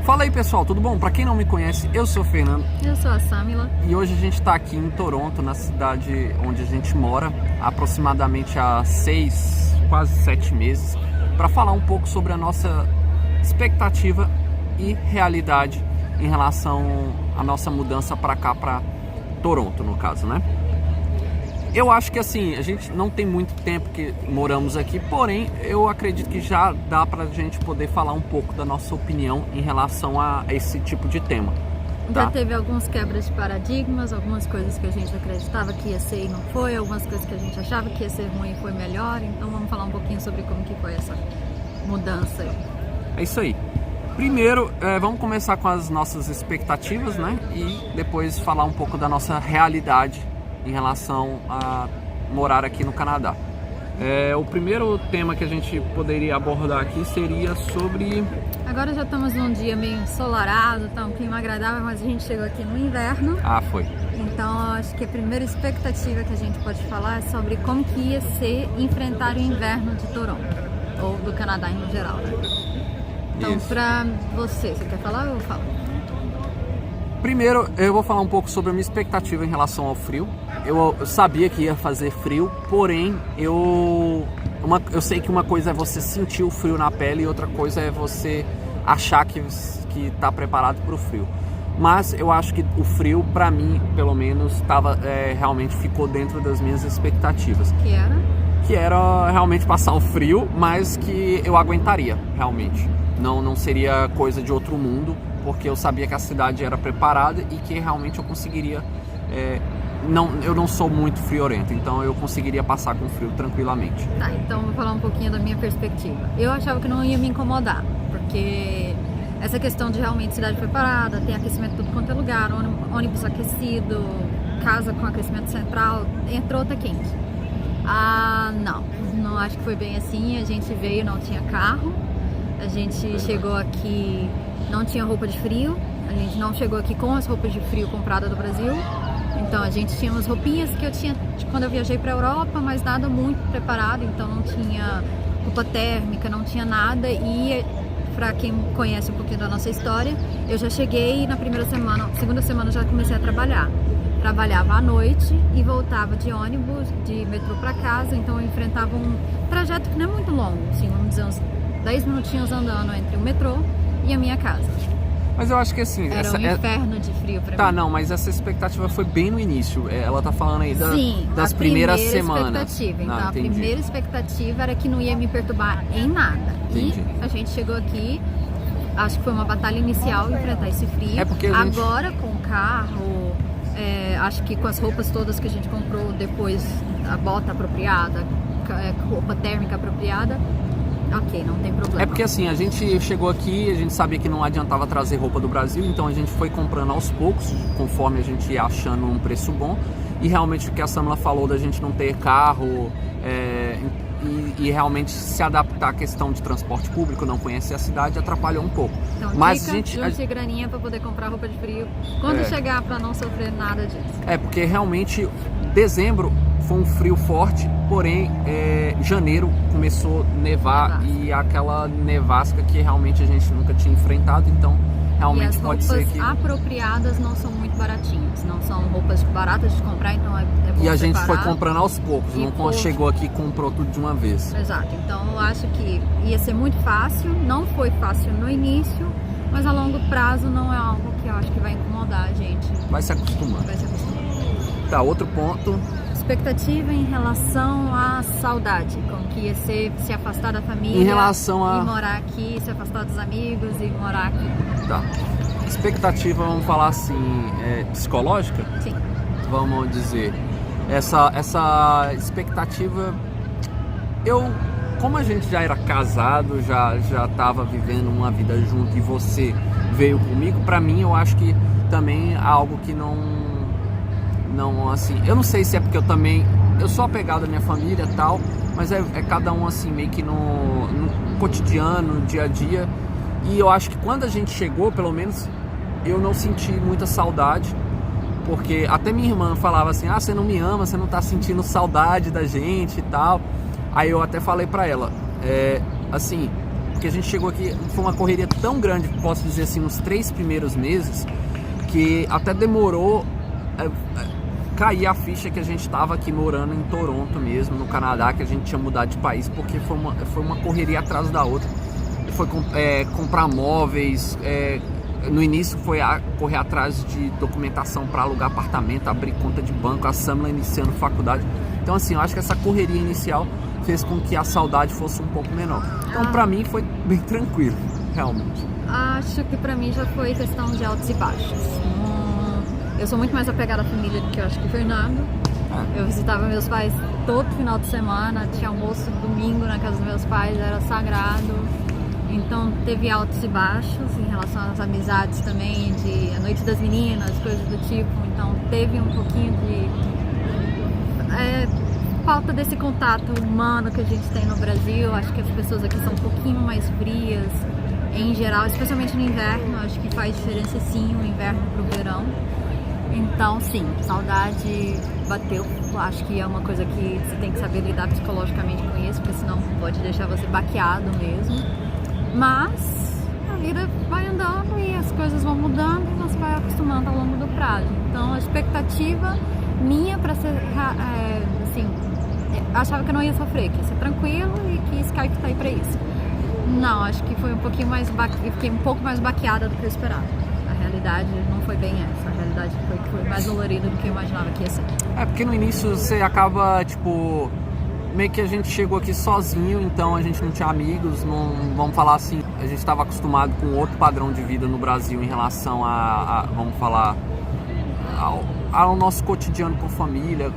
Fala aí pessoal, tudo bom? Pra quem não me conhece, eu sou o Fernando. Eu sou a Samila. E hoje a gente tá aqui em Toronto, na cidade onde a gente mora, aproximadamente há 6, quase 7 meses, para falar um pouco sobre a nossa expectativa e realidade em relação à nossa mudança para cá, para Toronto, no caso, né? Eu acho que assim, a gente não tem muito tempo que moramos aqui, porém eu acredito que já dá pra gente poder falar um pouco da nossa opinião em relação a esse tipo de tema. Tá? Já teve alguns quebras de paradigmas, algumas coisas que a gente acreditava que ia ser e não foi, algumas coisas que a gente achava que ia ser ruim e foi melhor, então vamos falar um pouquinho sobre como que foi essa mudança aí. É isso aí. Primeiro, vamos começar com as nossas expectativas, né? E depois falar um pouco da nossa realidade em relação a morar aqui no Canadá. O primeiro tema que a gente poderia abordar aqui seria sobre... Agora já estamos num dia meio ensolarado, tá um clima agradável, mas a gente chegou aqui no inverno. Ah, foi. Então acho que a primeira expectativa que a gente pode falar é sobre como que ia ser enfrentar o inverno de Toronto, ou do Canadá em geral, né? Então, pra você quer falar ou eu falo? Primeiro, eu vou falar um pouco sobre a minha expectativa em relação ao frio. Eu sabia que ia fazer frio, porém, eu sei que uma coisa é você sentir o frio na pele e outra coisa é você achar que está preparado para o frio. Mas eu acho que o frio, para mim, pelo menos, realmente ficou dentro das minhas expectativas. Que era? Que era realmente passar o frio, mas que eu aguentaria, realmente. Não seria coisa de outro mundo, porque eu sabia que a cidade era preparada e que realmente eu conseguiria... eu não sou muito friorento, então eu conseguiria passar com frio tranquilamente. Tá, então vou falar um pouquinho da minha perspectiva. Eu achava que não ia me incomodar, porque essa questão de realmente cidade preparada, tem aquecimento tudo quanto é lugar, ônibus aquecido, casa com aquecimento central, entrou, tá quente. Não acho que foi bem assim. A gente veio, não tinha carro, a gente chegou aqui, não tinha roupa de frio, a gente não chegou aqui com as roupas de frio compradas do Brasil. Então a gente tinha umas roupinhas que eu tinha quando eu viajei para a Europa, mas nada muito preparado, então não tinha roupa térmica, não tinha nada. E para quem conhece um pouquinho da nossa história, eu já cheguei na segunda semana já comecei a trabalhar. Trabalhava à noite e voltava de ônibus, de metrô para casa, então eu enfrentava um trajeto que não é muito longo, assim, vamos dizer uns 10 minutinhos andando entre o metrô e a minha casa. Mas eu acho que assim... Era um inferno de frio pra mim. Tá, não, mas essa expectativa foi bem no início. Ela tá falando aí das primeiras semanas. Então a primeira expectativa era que não ia me perturbar em nada. Entendi. E a gente chegou aqui, acho que foi uma batalha inicial enfrentar esse frio. Agora com o carro, acho que com as roupas todas que a gente comprou depois, a bota apropriada, roupa térmica apropriada, ok, não tem problema. É porque assim, a gente chegou aqui, a gente sabia que não adiantava trazer roupa do Brasil, então a gente foi comprando aos poucos, conforme a gente ia achando um preço bom. E realmente o que a Samila falou da gente não ter carro e realmente se adaptar à questão de transporte público, não conhecer a cidade, atrapalhou um pouco. Então, mas junte graninha para poder comprar roupa de frio quando chegar, para não sofrer nada disso. Porque realmente dezembro foi um frio forte, porém janeiro começou a nevar e aquela nevasca que realmente a gente nunca tinha enfrentado, então realmente pode ser que... as roupas apropriadas não são muito baratinhas, não são roupas baratas de comprar, então é bom. E a gente foi comprando aos poucos, não chegou aqui e comprou tudo de uma vez. Exato, então eu acho que ia ser muito fácil, não foi fácil no início, mas a longo prazo não é algo que eu acho que vai incomodar a gente. Vai se acostumando. Tá, outro ponto... Expectativa em relação à saudade, como que ia ser se afastar da família, em relação a... e morar aqui, se afastar dos amigos e morar aqui. Tá. Expectativa, vamos falar assim, psicológica? Sim. Vamos dizer. Essa expectativa, como a gente já era casado, já estava vivendo uma vida junto e você veio comigo, pra mim eu acho que também é algo que não assim, eu não sei se é porque eu sou apegado à minha família e tal, mas é cada um assim, meio que no cotidiano, no dia a dia, e eu acho que quando a gente chegou, pelo menos, eu não senti muita saudade, porque até minha irmã falava assim, você não me ama, você não tá sentindo saudade da gente e tal, aí eu até falei pra ela, assim, porque a gente chegou aqui, foi uma correria tão grande, posso dizer assim, nos 3 primeiros meses, que até demorou cair a ficha que a gente estava aqui morando em Toronto mesmo, no Canadá, que a gente tinha mudado de país, porque foi uma correria atrás da outra. Foi comprar móveis, no início foi correr atrás de documentação para alugar apartamento, abrir conta de banco, a Samla iniciando faculdade. Então assim, eu acho que essa correria inicial fez com que a saudade fosse um pouco menor. Então pra mim foi bem tranquilo, realmente. Acho que pra mim já foi questão de altos e baixos. Eu sou muito mais apegada à família do que eu acho que o Fernando. Eu visitava meus pais todo final de semana, tinha almoço domingo na casa dos meus pais, era sagrado. Então teve altos e baixos em relação às amizades também, de a noite das meninas, coisas do tipo. Então teve um pouquinho de falta desse contato humano que a gente tem no Brasil. Acho que as pessoas aqui são um pouquinho mais frias em geral, especialmente no inverno. Acho que faz diferença sim o inverno pro verão. Então sim, saudade bateu. Acho que é uma coisa que você tem que saber lidar psicologicamente com isso, porque senão pode deixar você baqueado mesmo. Mas a vida vai andando e as coisas vão mudando e você vai acostumando ao longo do prazo. Então a expectativa minha para ser assim, achava que eu não ia sofrer, que ia ser tranquilo e que Skype tá aí para isso. Não, acho que foi um pouquinho mais eu fiquei um pouco mais baqueada do que eu esperava. A realidade não foi bem essa. A realidade foi mais dolorida do que eu imaginava que ia ser. Porque no início você acaba, meio que a gente chegou aqui sozinho, então a gente não tinha amigos, não, vamos falar assim, a gente estava acostumado com outro padrão de vida no Brasil em relação vamos falar, ao nosso cotidiano com família,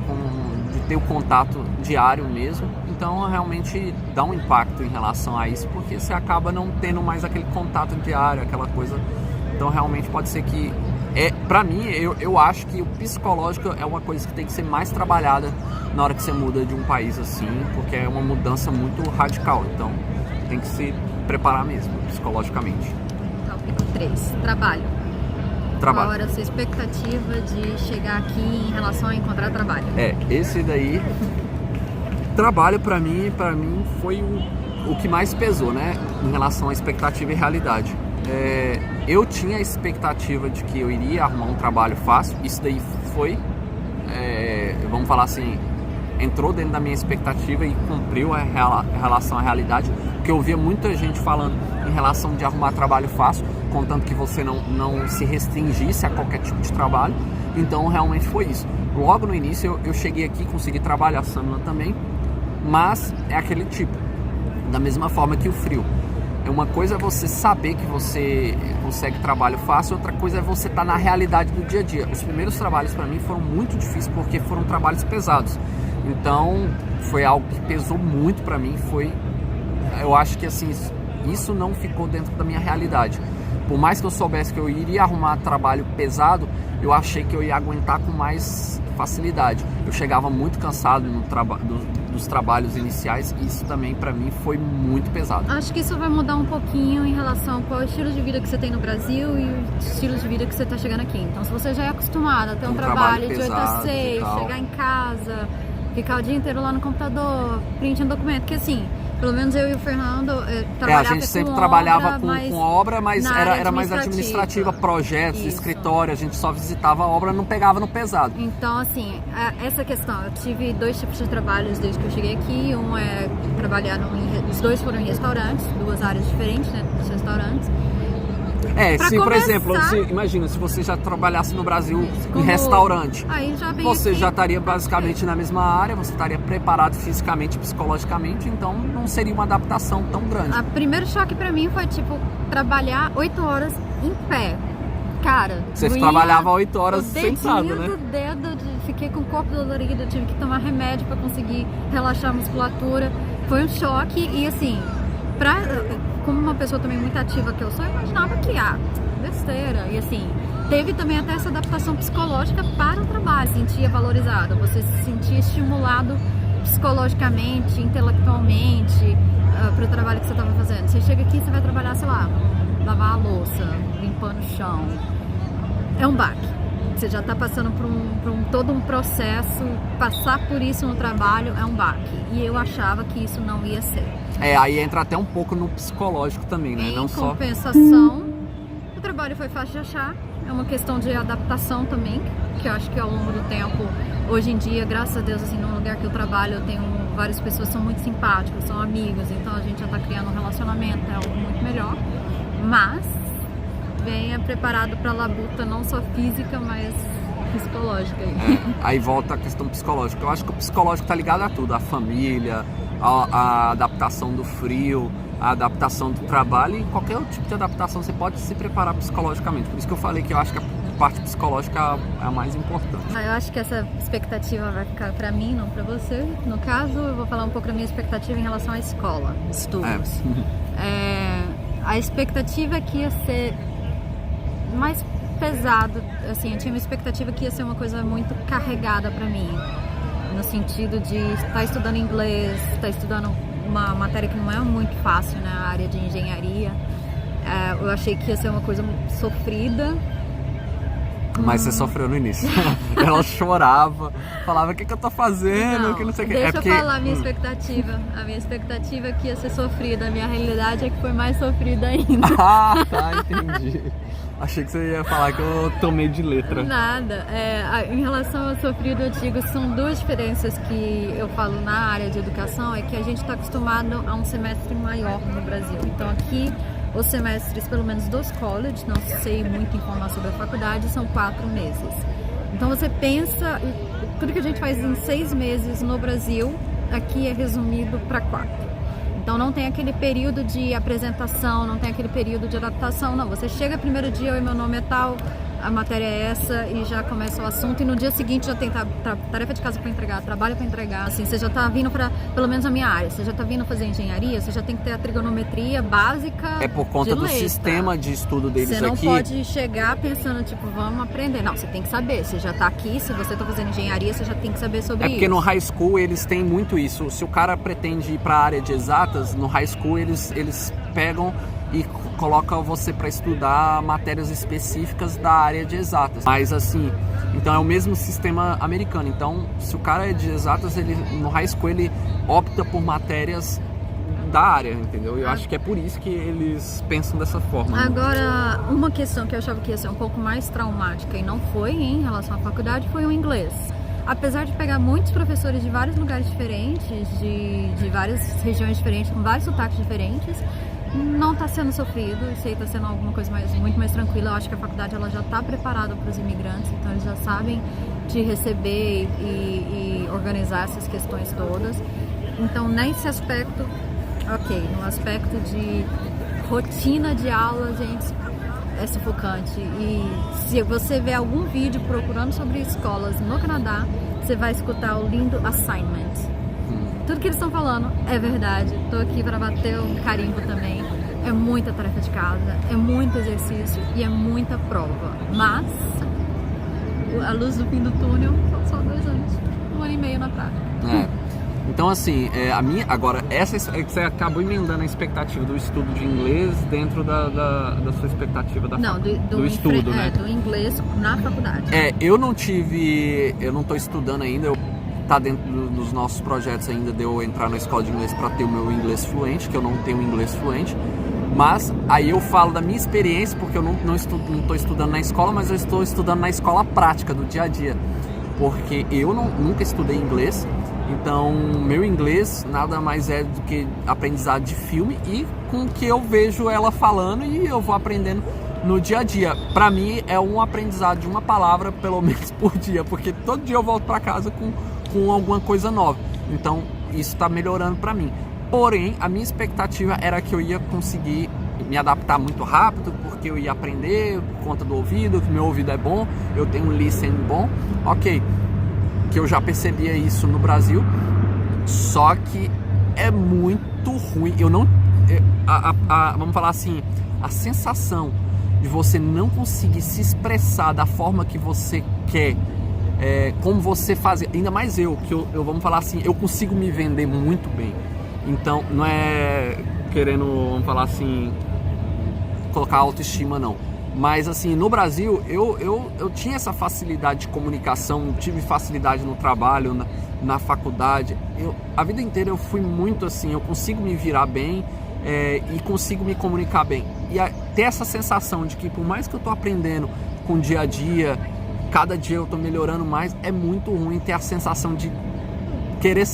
de ter o contato diário mesmo. Então realmente dá um impacto em relação a isso, porque você acaba não tendo mais aquele contato diário, aquela coisa. Então realmente pode ser que, pra mim, eu acho que o psicológico é uma coisa que tem que ser mais trabalhada na hora que você muda de um país assim, porque é uma mudança muito radical. Então tem que se preparar mesmo, psicologicamente. Tópico 3, trabalho. Qual era a sua expectativa de chegar aqui em relação a encontrar trabalho? Esse daí, trabalho pra mim foi o que mais pesou, né, em relação à expectativa e realidade. Eu tinha a expectativa de que eu iria arrumar um trabalho fácil. Isso daí foi, vamos falar assim, entrou dentro da minha expectativa e cumpriu em relação à realidade, porque eu via muita gente falando em relação de arrumar trabalho fácil, contanto que você não se restringisse a qualquer tipo de trabalho. Então realmente foi isso. Logo no início eu cheguei aqui, consegui trabalhar a Samla também, mas é aquele tipo, da mesma forma que o frio. Uma coisa é você saber que você consegue trabalho fácil, outra coisa é você estar na realidade do dia a dia. Os primeiros trabalhos para mim foram muito difíceis porque foram trabalhos pesados. Então foi algo que pesou muito para mim. Eu acho que assim, isso não ficou dentro da minha realidade. Por mais que eu soubesse que eu iria arrumar trabalho pesado, eu achei que eu ia aguentar com mais facilidade. Eu chegava muito cansado dos trabalhos iniciais, e isso também para mim foi muito pesado. Acho que isso vai mudar um pouquinho em relação ao estilo de vida que você tem no Brasil e o estilo de vida que você está chegando aqui. Então se você já é acostumado a ter um trabalho de 8 a 6, chegar em casa, ficar o dia inteiro lá no computador, preenchendo documento, porque assim, pelo menos eu e o Fernando a gente sempre trabalhava com obra, mas era mais administrativa, projetos, escritório, a gente só visitava a obra, não pegava no pesado. Então, assim, essa questão, eu tive 2 tipos de trabalhos desde que eu cheguei aqui. Um é trabalhar os 2 foram em restaurantes, 2 áreas diferentes, né, dos restaurantes. Por exemplo, imagina, se você já trabalhasse no Brasil em restaurante, você já estaria basicamente na mesma área, você estaria preparado fisicamente e psicologicamente, então não seria uma adaptação tão grande. O primeiro choque pra mim foi, trabalhar 8 horas em pé. Cara, você trabalhava 8 horas sentado, né? Do dedo, fiquei com o corpo dolorido, tive que tomar remédio pra conseguir relaxar a musculatura. Foi um choque e assim, como uma pessoa também muito ativa que eu sou, eu imaginava que, besteira. E assim, teve também até essa adaptação psicológica para o trabalho, se sentia valorizado, você se sentia estimulado psicologicamente, intelectualmente, para o trabalho que você estava fazendo. Você chega aqui, você vai trabalhar, sei lá, lavar a louça, limpando o chão. É um baque. você já está passando por todo um processo, passar por isso no trabalho é um baque. E eu achava que isso não ia ser. Aí entra até um pouco no psicológico também, né? Em compensação, o trabalho foi fácil de achar. É uma questão de adaptação também, que eu acho que ao longo do tempo, hoje em dia, graças a Deus, assim, no lugar que eu trabalho, eu tenho várias pessoas que são muito simpáticas, são amigos, então a gente já está criando um relacionamento, é algo muito melhor. Mas venha preparado para a labuta, não só física, mas psicológica. Aí volta a questão psicológica. Eu acho que o psicológico tá ligado a tudo, a família, a adaptação do frio, a adaptação do trabalho, e qualquer outro tipo de adaptação você pode se preparar psicologicamente. Por isso que eu falei que eu acho que a parte psicológica é a mais importante. Eu acho que essa expectativa vai ficar para mim, não para você. No caso, eu vou falar um pouco da minha expectativa em relação à escola, estudos. A expectativa é que ia ser mais pesado, assim, eu tinha uma expectativa que ia ser uma coisa muito carregada para mim, no sentido de estar estudando inglês, estar estudando uma matéria que não é muito fácil na área de engenharia. Eu achei que ia ser uma coisa sofrida. Mas você sofreu no início. Ela chorava, falava: o que eu tô fazendo, que não sei o que. Deixa eu falar a minha expectativa. A minha expectativa é que ia ser sofrida. A minha realidade é que foi mais sofrida ainda. Tá, entendi. Achei que você ia falar que eu tomei de letra. Nada. Em relação ao sofrido, eu digo, são duas diferenças que eu falo na área de educação, é que a gente está acostumado a um semestre maior no Brasil. Então aqui, os semestres, pelo menos dos colleges, não sei muito informar sobre a faculdade, são 4 meses. Então você pensa, tudo que a gente faz em 6 meses no Brasil, aqui é resumido para 4. Então não tem aquele período de apresentação, não tem aquele período de adaptação, não. Você chega primeiro dia, oi, meu nome é tal, a matéria é essa, e já começa o assunto, e no dia seguinte já tem tarefa de casa para entregar, trabalho para entregar, assim, você já está vindo para, pelo menos a minha área, você já está vindo fazer engenharia, você já tem que ter a trigonometria básica. É por conta do sistema de estudo deles aqui. Você não pode chegar pensando, tipo, vamos aprender. Não, você tem que saber, você já está aqui, se você está fazendo engenharia, você já tem que saber sobre isso. É porque no high school eles têm muito isso, se o cara pretende ir para a área de exatas, no high school eles pegam e coloca você para estudar matérias específicas da área de exatas. Mas assim, então é o mesmo sistema americano. Então, se o cara é de exatas, ele no high school ele opta por matérias da área, entendeu? Eu acho que é por isso que eles pensam dessa forma. Agora, uma questão que eu achava que ia ser um pouco mais traumática e não foi em relação à faculdade foi o inglês. Apesar de pegar muitos professores de vários lugares diferentes, de várias regiões diferentes, com vários sotaques diferentes, não está sendo sofrido. Isso aí está sendo alguma coisa muito mais tranquila. Eu acho que a faculdade ela já está preparada para os imigrantes, então eles já sabem de receber e organizar essas questões todas. Então, nesse aspecto, ok. No aspecto de rotina de aula, gente, é sufocante. E se você ver algum vídeo procurando sobre escolas no Canadá, você vai escutar o lindo assignment. Tudo que eles estão falando é verdade. Estou aqui para bater um carimbo também. É muita tarefa de casa, é muito exercício e é muita prova. Mas a luz do fim do túnel são só 2 anos, 1 ano e meio na prática. Então assim, agora você acabou emendando a expectativa do estudo de inglês dentro da sua expectativa do estudo, né? Do inglês na faculdade. Eu não estou estudando ainda, tá dentro dos nossos projetos ainda de eu entrar na escola de inglês para ter o meu inglês fluente, que eu não tenho inglês fluente. Mas aí eu falo da minha experiência, porque eu não estou estudando na escola, mas eu estou estudando na escola prática, do dia a dia. Porque eu nunca estudei inglês, então meu inglês nada mais é do que aprendizado de filme e com o que eu vejo ela falando e eu vou aprendendo no dia a dia. Para mim é um aprendizado de uma palavra pelo menos por dia, porque todo dia eu volto para casa com alguma coisa nova. Então isso está melhorando para mim. Porém, a minha expectativa era que eu ia conseguir me adaptar muito rápido, porque eu ia aprender por conta do ouvido, que meu ouvido é bom, eu tenho um listening bom, ok, que eu já percebia isso no Brasil, só que é muito ruim. Eu não, vamos falar assim, a sensação de você não conseguir se expressar da forma que você quer, como você faz, ainda mais eu vamos falar assim, eu consigo me vender muito bem. Então, não é querendo, vamos falar assim, colocar autoestima, não. Mas assim, no Brasil eu tinha essa facilidade de comunicação, tive facilidade no trabalho, na faculdade. A vida inteira eu fui muito assim, eu consigo me virar bem e consigo me comunicar bem. E ter essa sensação de que por mais que eu tô aprendendo com o dia a dia, cada dia eu tô melhorando mais, é muito ruim ter a sensação de querer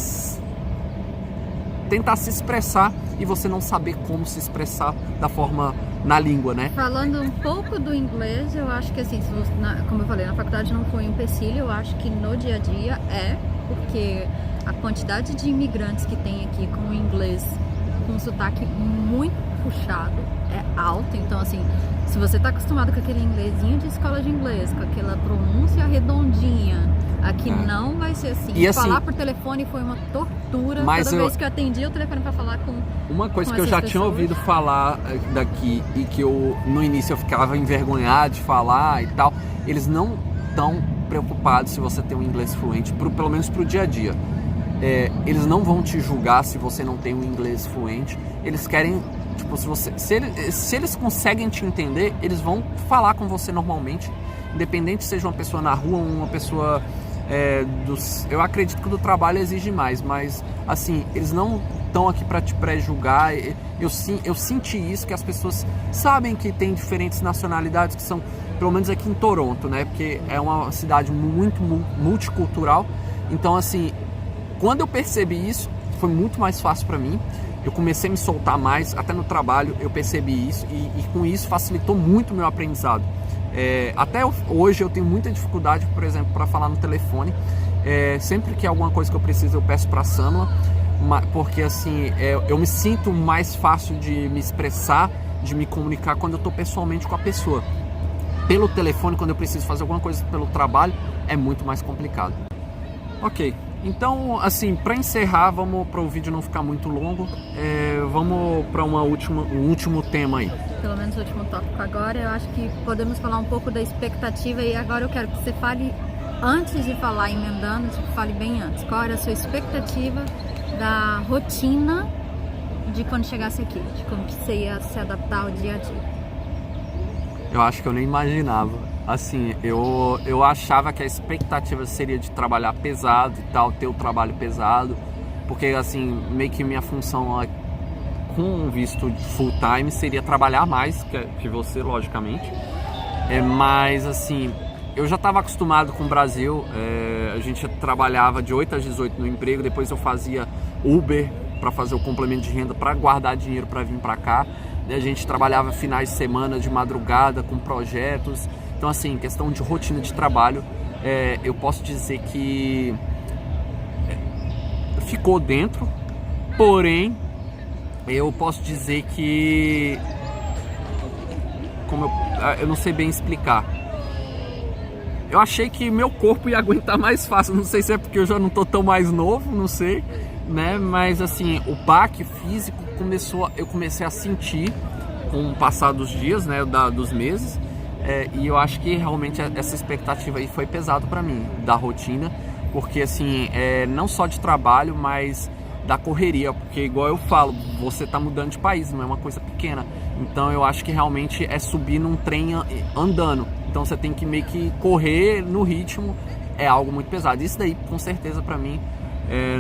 tentar se expressar e você não saber como se expressar da forma na língua, né? Falando um pouco do inglês, eu acho que assim, como eu falei, na faculdade não foi um empecilho, eu acho que no dia a dia porque a quantidade de imigrantes que tem aqui com o inglês com um sotaque muito puxado é alto, então assim, se você tá acostumado com aquele inglesinho de escola de inglês, com aquela pronúncia redondinha, aqui não vai ser assim. E assim, falar por telefone foi uma tortura. Toda vez que eu atendi o telefone para falar com uma coisa que eu já tinha ouvido falar daqui e que eu no início eu ficava envergonhado de falar e tal, eles não estão preocupados se você tem um inglês fluente, pelo menos pro dia a dia. Eles não vão te julgar se você não tem um inglês fluente. Eles querem, tipo, se eles conseguem te entender, eles vão falar com você normalmente, independente seja uma pessoa na rua ou uma pessoa eu acredito que o do trabalho exige mais, mas assim, eles não estão aqui para te pré-julgar. Eu senti isso, que as pessoas sabem que tem diferentes nacionalidades, que são, pelo menos aqui em Toronto, né, porque é uma cidade muito multicultural. Então assim, quando eu percebi isso, foi muito mais fácil para mim. Eu comecei a me soltar mais, até no trabalho eu percebi isso, e com isso facilitou muito o meu aprendizado. Até hoje eu tenho muita dificuldade, por exemplo, para falar no telefone. Sempre que é alguma coisa que eu preciso, eu peço para a Samla, porque assim, eu me sinto mais fácil de me expressar, de me comunicar quando eu estou pessoalmente com a pessoa. Pelo telefone, quando eu preciso fazer alguma coisa pelo trabalho, é muito mais complicado. Ok, então assim, para encerrar, vamos para o vídeo não ficar muito longo, vamos para um último tema aí. Pelo menos o último tópico agora, eu acho que podemos falar um pouco da expectativa, e agora eu quero que você fale, antes de falar emendando, fale bem antes. Qual era a sua expectativa da rotina de quando chegasse aqui, de como que você ia se adaptar ao dia a dia? Eu acho que eu nem imaginava. Assim, eu achava que a expectativa seria de trabalhar pesado e tal, ter o trabalho pesado, porque assim, meio que minha função com um visto full time seria trabalhar mais que você, logicamente. Mas assim, eu já estava acostumado com o Brasil. A gente trabalhava de 8 às 18 no emprego, depois eu fazia Uber para fazer o complemento de renda, para guardar dinheiro para vir para cá. A gente trabalhava finais de semana, de madrugada, com projetos. Então assim, questão de rotina de trabalho, eu posso dizer que ficou dentro, porém eu posso dizer que, eu não sei bem explicar. Eu achei que meu corpo ia aguentar mais fácil, não sei se é porque eu já não tô tão mais novo, não sei, né? Mas assim, o baque físico eu comecei a sentir com o passar dos dias, né, dos meses, e eu acho que realmente essa expectativa aí foi pesado para mim, da rotina, porque assim, não só de trabalho, mas da correria, porque igual eu falo, você tá mudando de país, não é uma coisa pequena. Então eu acho que realmente é subir num trem andando. Então você tem que meio que correr no ritmo, é algo muito pesado. Isso daí, com certeza, pra mim,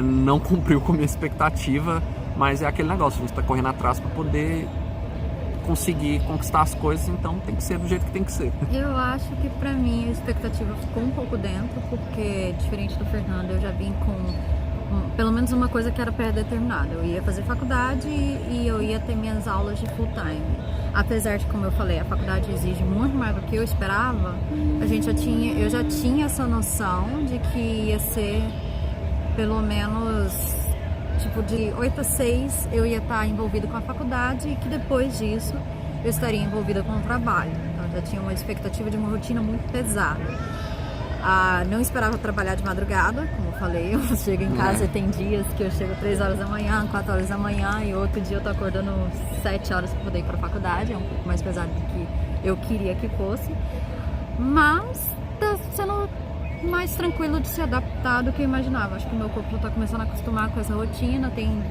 não cumpriu com a minha expectativa, mas é aquele negócio, a gente tá correndo atrás pra poder conseguir conquistar as coisas, então tem que ser do jeito que tem que ser. Eu acho que pra mim a expectativa ficou um pouco dentro, porque diferente do Fernando, eu já vim com pelo menos uma coisa que era pré-determinada. Eu ia fazer faculdade e eu ia ter minhas aulas de full time. Apesar de, como eu falei, a faculdade exige muito mais do que eu esperava, eu já tinha essa noção de que ia ser pelo menos tipo de 8 a 6 eu ia estar envolvida com a faculdade, e que depois disso eu estaria envolvida com o trabalho. Então eu já tinha uma expectativa de uma rotina muito pesada. Não esperava trabalhar de madrugada, como eu falei, eu chego em casa e tem dias que eu chego 3 horas da manhã, 4 horas da manhã, e outro dia eu tô acordando 7 horas para poder ir para a faculdade. É um pouco mais pesado do que eu queria que fosse, mas tá sendo mais tranquilo de se adaptar do que eu imaginava. Acho que o meu corpo já tá começando a acostumar com essa rotina. Tem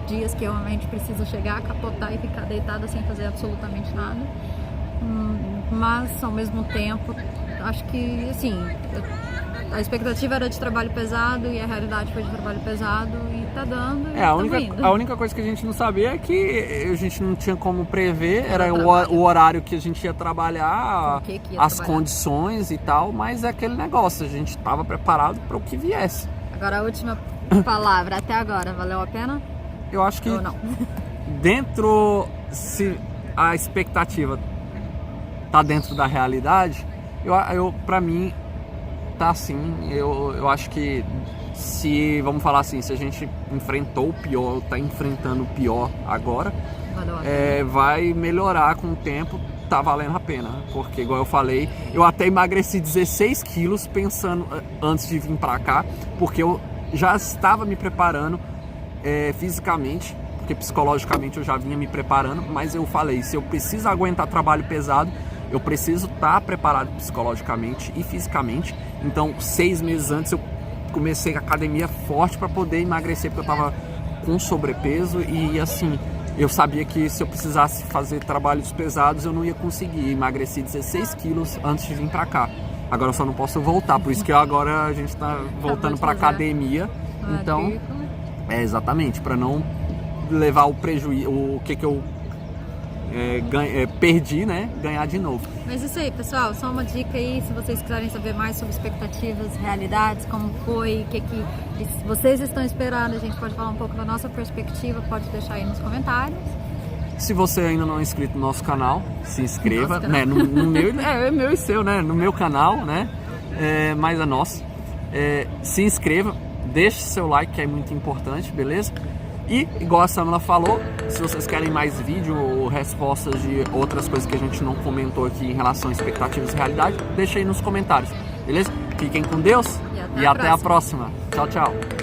dias que eu realmente preciso chegar, capotar e ficar deitada sem fazer absolutamente nada. mas ao mesmo tempo, acho que, assim, a expectativa era de trabalho pesado e a realidade foi de trabalho pesado e tá dando e a única coisa que a gente não sabia é que a gente não tinha como prever, era trabalho. o horário que a gente ia trabalhar, Com o que ia as trabalhar. condições e tal, mas é aquele negócio, a gente estava preparado para o que viesse. Agora a última palavra, até agora, valeu a pena? Eu acho que Ou não? se a expectativa tá dentro da realidade, para mim tá assim. Eu acho que vamos falar assim, se a gente enfrentou o pior, tá enfrentando o pior agora, Valeu a pena. vai melhorar com o tempo, tá valendo a pena, porque igual eu falei, eu até emagreci 16 quilos pensando antes de vir pra cá, porque eu já estava me preparando fisicamente, porque psicologicamente eu já vinha me preparando, mas eu falei, se eu preciso aguentar trabalho pesado, eu preciso estar preparado psicologicamente e fisicamente. Então 6 meses antes eu comecei a academia forte para poder emagrecer, porque eu estava com sobrepeso e assim, eu sabia que se eu precisasse fazer trabalhos pesados eu não ia conseguir. Emagreci 16 quilos antes de vir para cá. Agora eu só não posso voltar, por isso que agora a gente está voltando para academia. Então, exatamente, para não levar o prejuízo, o que eu perdi, né? Ganhar de novo. Mas isso aí, pessoal, só uma dica aí, se vocês quiserem saber mais sobre expectativas, realidades, como foi, o que vocês estão esperando, a gente pode falar um pouco da nossa perspectiva, pode deixar aí nos comentários. Se você ainda não é inscrito no nosso canal, se inscreva, Nosso né? No meu, é meu e seu, né? No meu canal, né? Mas é nosso. Se inscreva, deixe seu like, que é muito importante, beleza? E, igual a Samela falou, se vocês querem mais vídeo ou respostas de outras coisas que a gente não comentou aqui em relação a expectativas e realidade, deixa aí nos comentários, beleza? Fiquem com Deus E até a a próxima. Tchau, tchau.